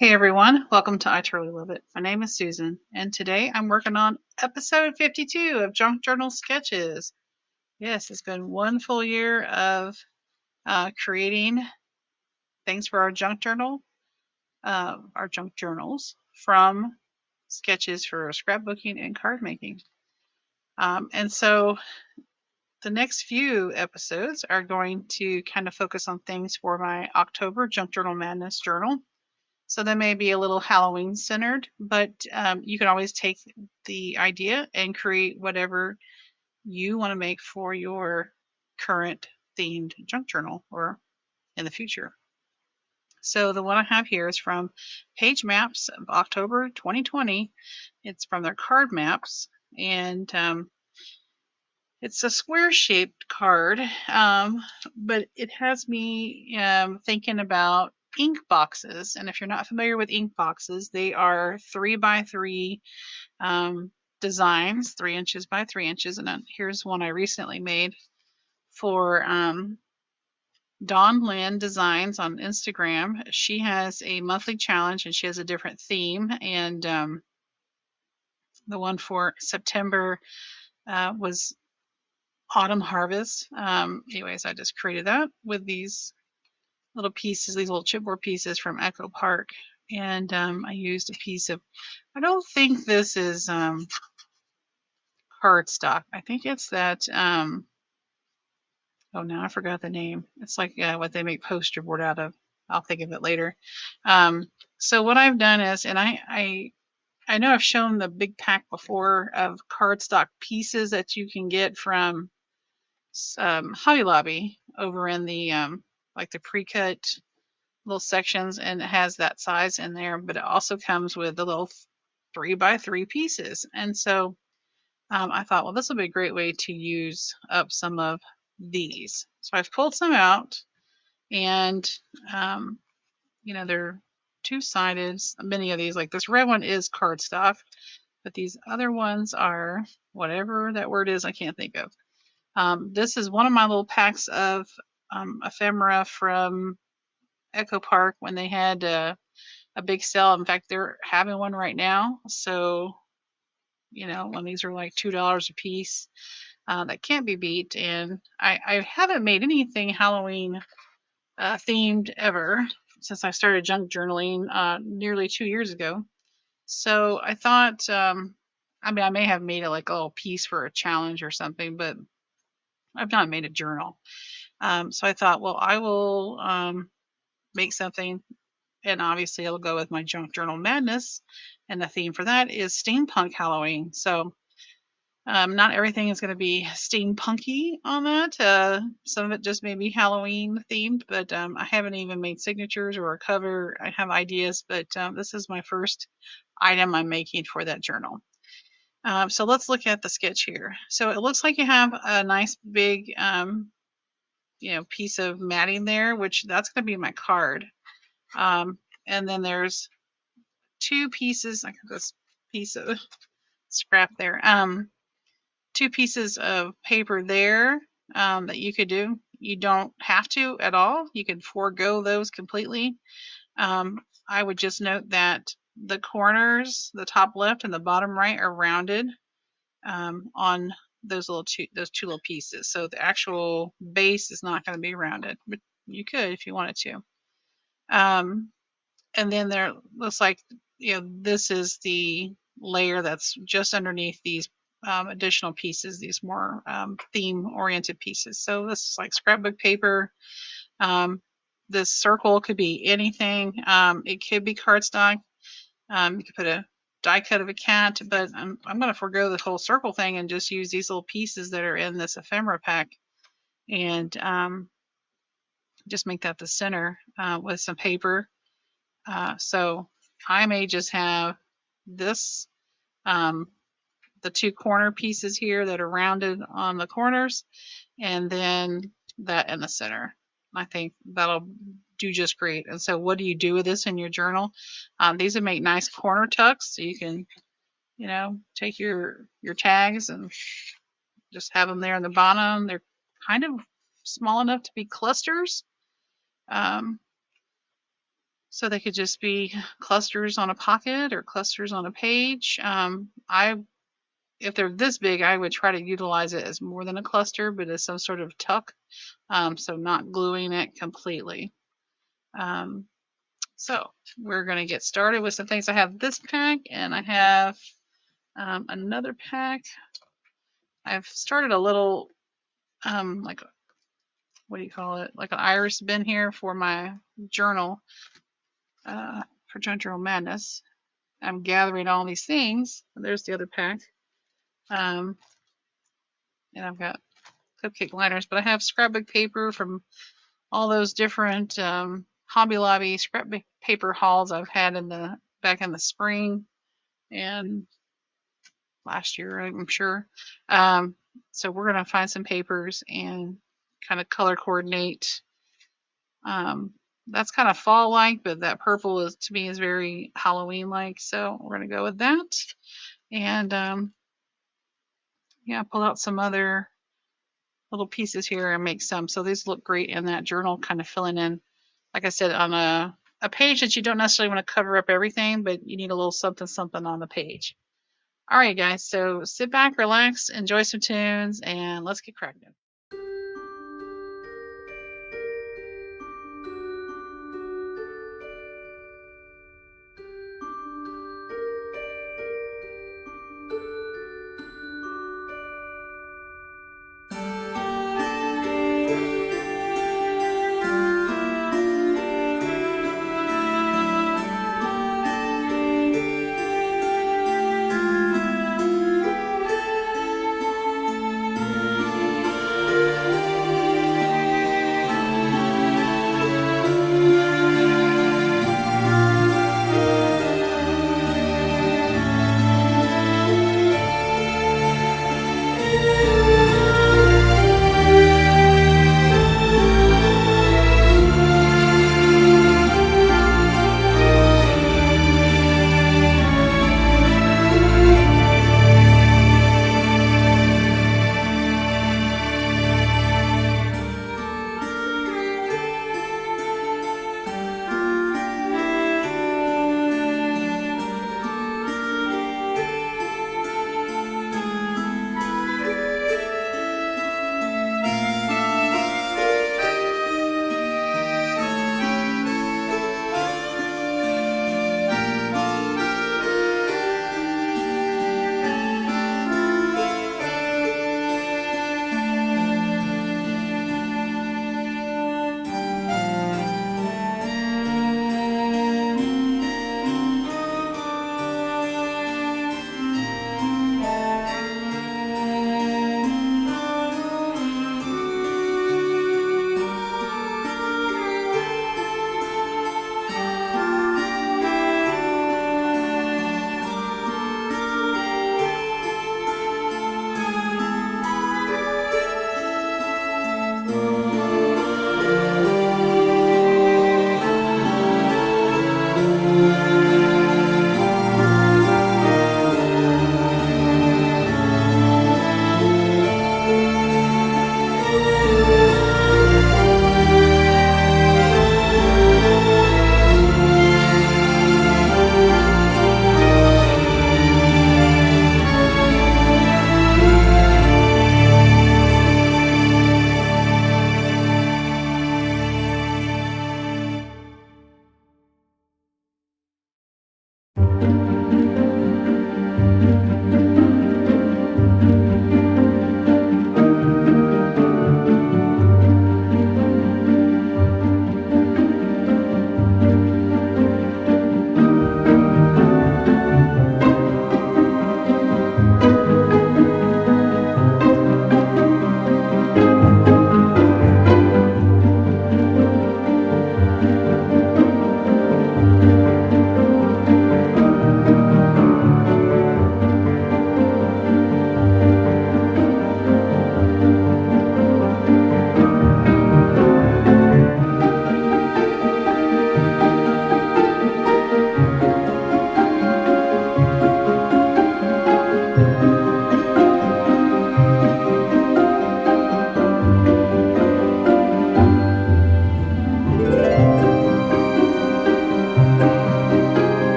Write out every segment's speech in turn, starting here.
Hey everyone, welcome to I Truly Love It. My name is Susan, and today I'm working on episode 52 of Junk Journal Sketches. Yes, it's been one full year of creating things for our junk journals from sketches for scrapbooking and card making. And so the next few episodes are going to kind of focus on things for my October Junk Journal Madness journal. So they may be a little Halloween centered, but you can always take the idea and create whatever you want to make for your current themed junk journal or in the future. So the one I have here is from Page Maps of October 2020. It's from their card maps, and it's a square shaped card, but it has me thinking about ink boxes. And if you're not familiar with ink boxes, they are 3x3 designs, 3 inches by 3 inches. And here's one I recently made for Dawn Lynn Designs on Instagram. She has a monthly challenge and she has a different theme. And the one for September was autumn harvest. Anyways, I just created that with these little pieces, these little chipboard pieces from Echo Park. And I used a piece of, I don't think this is cardstock. I think it's that, oh, now I forgot the name. It's like what they make poster board out of. I'll think of it later. So what I've done is, and I know I've shown the big pack before of cardstock pieces that you can get from Hobby Lobby over in the like the pre-cut little sections, and it has that size in there, but it also comes with the little 3x3 pieces. And so I thought, well, this will be a great way to use up some of these. So I've pulled some out, and um, they're two-sided. Many of these, like this red one, is cardstock, but these other ones are whatever that word is. I can't think of. This is one of my little packs of ephemera from Echo Park when they had a big sale. In fact, they're having one right now. So, when these are like $2 a piece, that can't be beat. And I haven't made anything Halloween themed ever since I started junk journaling nearly 2 years ago. So I thought, I mean, I may have made like a little piece for a challenge or something, but I've not made a journal. So I thought, well, I will make something, and obviously it'll go with my junk journal madness. And the theme for that is steampunk Halloween. So not everything is going to be steampunky on that. Some of it just may be Halloween themed, but I haven't even made signatures or a cover. I have ideas, but this is my first item I'm making for that journal. So let's look at the sketch here. So it looks like you have a nice big piece of matting there, which that's going to be my card. And then there's two pieces. I got this piece of scrap there. Two pieces of paper there that you could do. You don't have to at all. You can forego those completely. I would just note that the corners, the top left and the bottom right, are rounded on those two little pieces. So the actual base is not going to be rounded, but you could if you wanted to. And then there looks like, this is the layer that's just underneath these additional pieces, these more theme-oriented pieces. So this is like scrapbook paper. This circle could be anything. It could be cardstock. You could put a die cut of a cat, but I'm going to forego the whole circle thing and just use these little pieces that are in this ephemera pack, and just make that the center with some paper. So I may just have this, the two corner pieces here that are rounded on the corners, and then that in the center. I think that'll do just great. And so what do you do with this in your journal? These would make nice corner tucks, so you can, take your tags and just have them there in the bottom. They're kind of small enough to be clusters. So they could just be clusters on a pocket or clusters on a page. If they're this big, I would try to utilize it as more than a cluster, but as some sort of tuck, so not gluing it completely. Um, so we're going to get started with some things. I have this pack, and I have another pack. I've started a little, like, what do you call it? Like an iris bin here for my journal, for Journal Madness. I'm gathering all these things. There's the other pack. And I've got cupcake liners, but I have scrapbook paper from all those different Hobby Lobby scrapbook paper hauls I've had back in the spring and last year, I'm sure. So we're gonna find some papers and kind of color coordinate. That's kind of fall-like, but that purple is to me is very Halloween-like. So we're gonna go with that. And yeah, pull out some other little pieces here and make some. So these look great in that journal, kind of filling in, like I said, on a page that you don't necessarily want to cover up everything, but you need a little something something on the page. All right, guys. So sit back, relax, enjoy some tunes, and let's get cracking.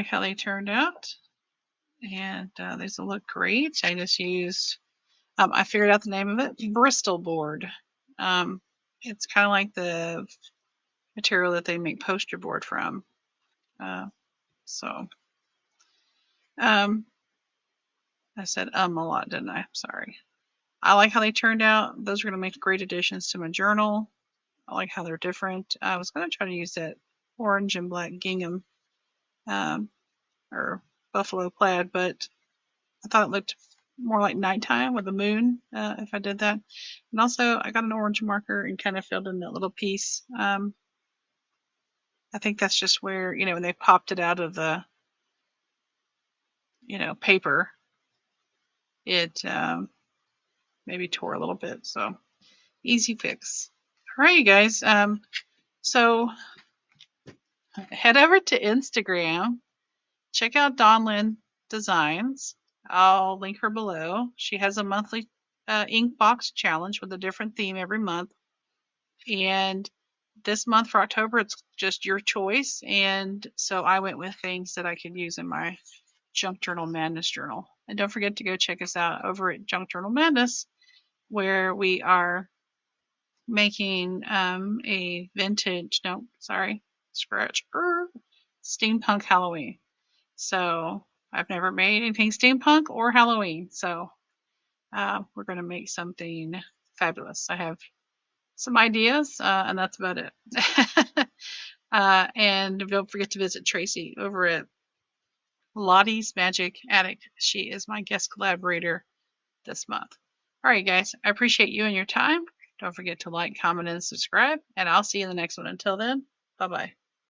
like how they turned out, and these will look great. I just used, I figured out the name of it, Bristol board. It's kind of like the material that they make poster board from. So, I said a lot, didn't I? Sorry. I like how they turned out. Those are going to make great additions to my journal. I like how they're different. I was going to try to use that orange and black gingham um, or buffalo plaid, but I thought it looked more like nighttime with the moon if I did that. And also, I got an orange marker and kind of filled in that little piece. I think that's just where, when they popped it out of the, paper, it maybe tore a little bit. So, easy fix. All right, you guys. So head over to Instagram. Check out Donlin Designs. I'll link her below. She has a monthly Inkbox challenge with a different theme every month. And this month for October, it's just your choice. And so I went with things that I could use in my Junk Journal Madness journal. And don't forget to go check us out over at Junk Journal Madness, where we are making a vintage, no, sorry, scratch, steampunk Halloween. So I've never made anything steampunk or Halloween. So we're going to make something fabulous. I have some ideas, and that's about it. And don't forget to visit Tracy over at Lottie's Magic Attic. She is my guest collaborator this month. All right, guys, I appreciate you and your time. Don't forget to like, comment, and subscribe, and I'll see you in the next one. Until then, bye bye.